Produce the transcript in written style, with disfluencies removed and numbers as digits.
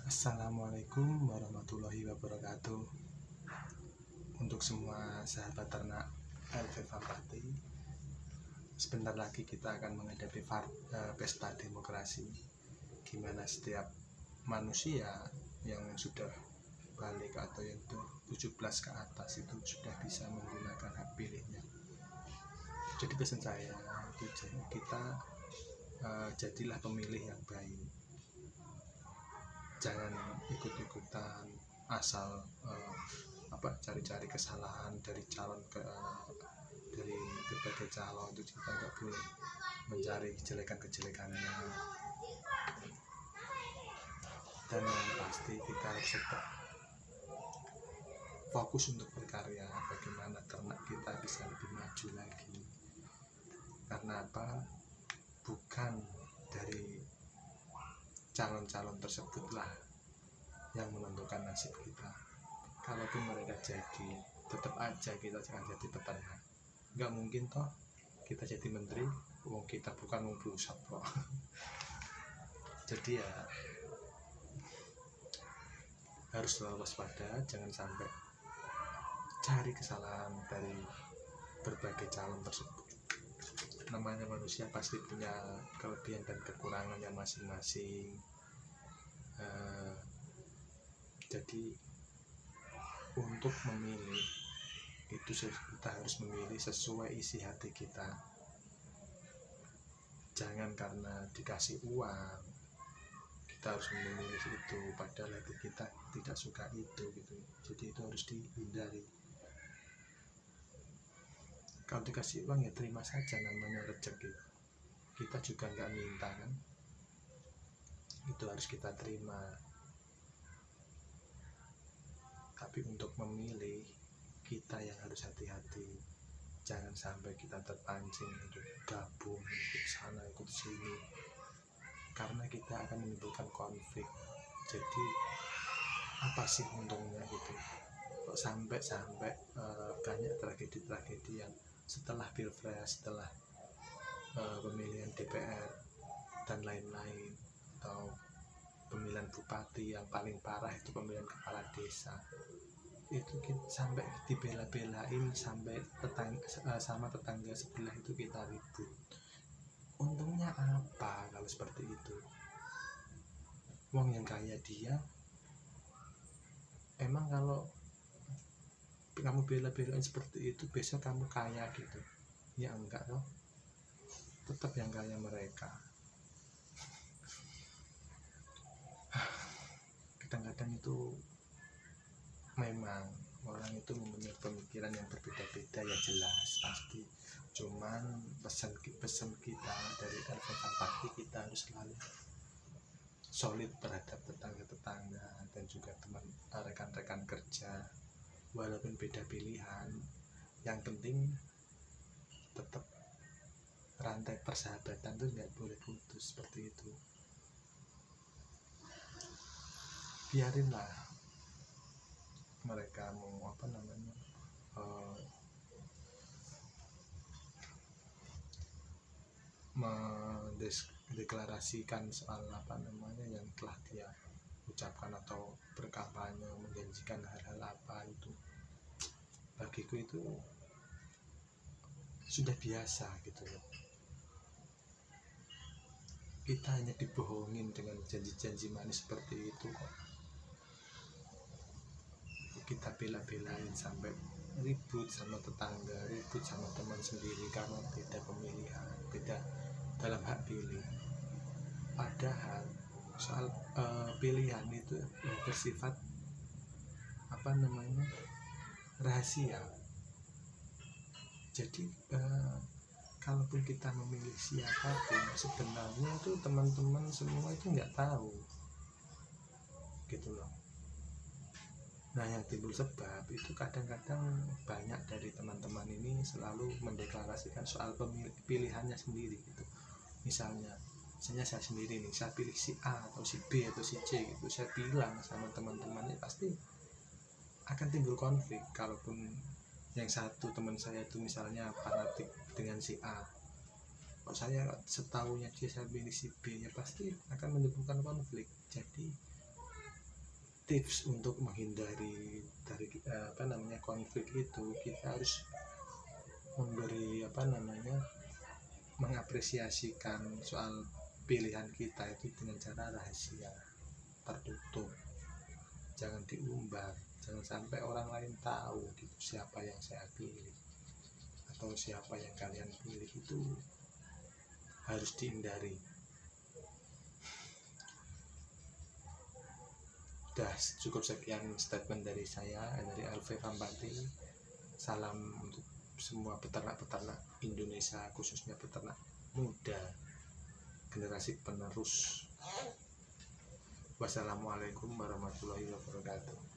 Assalamualaikum warahmatullahi wabarakatuh. Untuk semua sahabat ternak LV Pati, sebentar lagi kita akan menghadapi pesta demokrasi, gimana setiap manusia yang sudah balik atau yang 17 ke atas itu sudah bisa menggunakan hak pilihnya. Jadi pesan saya, kita jadilah pemilih yang baik. Jangan ikut-ikutan asal cari-cari kesalahan dari dari berbagai calon. Itu kita nggak boleh mencari kejelekan-kejelekannya, dan yang pasti kita harus tetap fokus untuk berkarya, bagaimana ternak kita bisa lebih maju lagi. Karena apa? Bukan dari calon-calon tersebutlah yang menentukan nasib kita. Kalaupun mereka jadi, tetap aja kita jangan jadi peternak. Nggak mungkin toh kita jadi menteri, kita bukan wong pusat kok. Jadi ya harus selalu waspada, jangan sampai cari kesalahan dari berbagai calon tersebut. Namanya manusia pasti punya kelebihan dan kekurangannya masing-masing. Jadi untuk memilih itu kita harus memilih sesuai isi hati kita. Jangan karena dikasih uang kita harus memilih itu, padahal hati kita tidak suka itu gitu. Jadi itu harus dihindari. Kalau dikasih uang ya terima saja, namanya rezeki. Kita juga nggak minta kan, itu harus kita terima. Tapi untuk memilih, kita yang harus hati-hati. Jangan sampai kita terpancing untuk gabung, ikut sana, ikut sini, karena kita akan menimbulkan konflik. Jadi apa sih untungnya gitu? Kok sampai banyak tragedi-tragedi yang setelah pilpres, setelah pemilihan DPR dan lain-lain, atau pemilihan bupati, yang paling parah itu pemilihan kepala desa, itu sampai dibela-belain, sampai sama tetangga sebelah itu kita ribut. Untungnya apa kalau seperti itu? Wong yang kaya dia, emang kalau kamu bela-belain seperti itu besok kamu kaya gitu? Ya enggak loh, tetap yang kaya mereka. Kadang-kadang itu memang orang itu mempunyai pemikiran yang berbeda-beda, ya jelas pasti. Cuman pesan kita dari LV Pati, kita harus selalu solid terhadap tetangga-tetangga dan juga rekan-rekan kerja. Walaupun beda pilihan, yang penting tetap rantai persahabatan itu nggak boleh putus seperti itu. Biarinlah mereka mau mendeklarasikan soal yang telah dia ucapkan atau berkampanye menjanjikan hal-hal apa itu. Bagiku itu sudah biasa gitu loh. Kita hanya dibohongin dengan janji-janji manis seperti itu kok. Kita bela-belain sampai ribut sama tetangga, ribut sama teman sendiri karena beda pemilihan, beda dalam hak pilih. Padahal soal pilihan itu bersifat rahasia. Jadi kalaupun kita memilih siapapun, sebenarnya itu teman-teman semua itu nggak tahu gitu loh. Nah, yang timbul sebab itu kadang-kadang banyak dari teman-teman ini selalu mendeklarasikan soal pilihannya sendiri gitu. Misalnya saya sendiri nih, saya pilih si A atau si B atau si C gitu, saya bilang sama teman-temannya, pasti akan timbul konflik. Kalaupun yang satu teman saya itu misalnya fanatik dengan si A, kok saya setahunya dia saya pilih si B, ya pasti akan menimbulkan konflik. Jadi tips untuk menghindari dari konflik itu, kita harus memberi mengapresiasikan soal pilihan kita itu dengan cara rahasia, tertutup, jangan diumbar, jangan sampai orang lain tahu gitu siapa yang saya pilih atau siapa yang kalian pilih. Itu harus dihindari. Udah cukup sekian statement dari saya, dari Alve Vampati. Salam untuk semua peternak-peternak Indonesia, khususnya peternak muda, generasi penerus. Wassalamualaikum warahmatullahi wabarakatuh.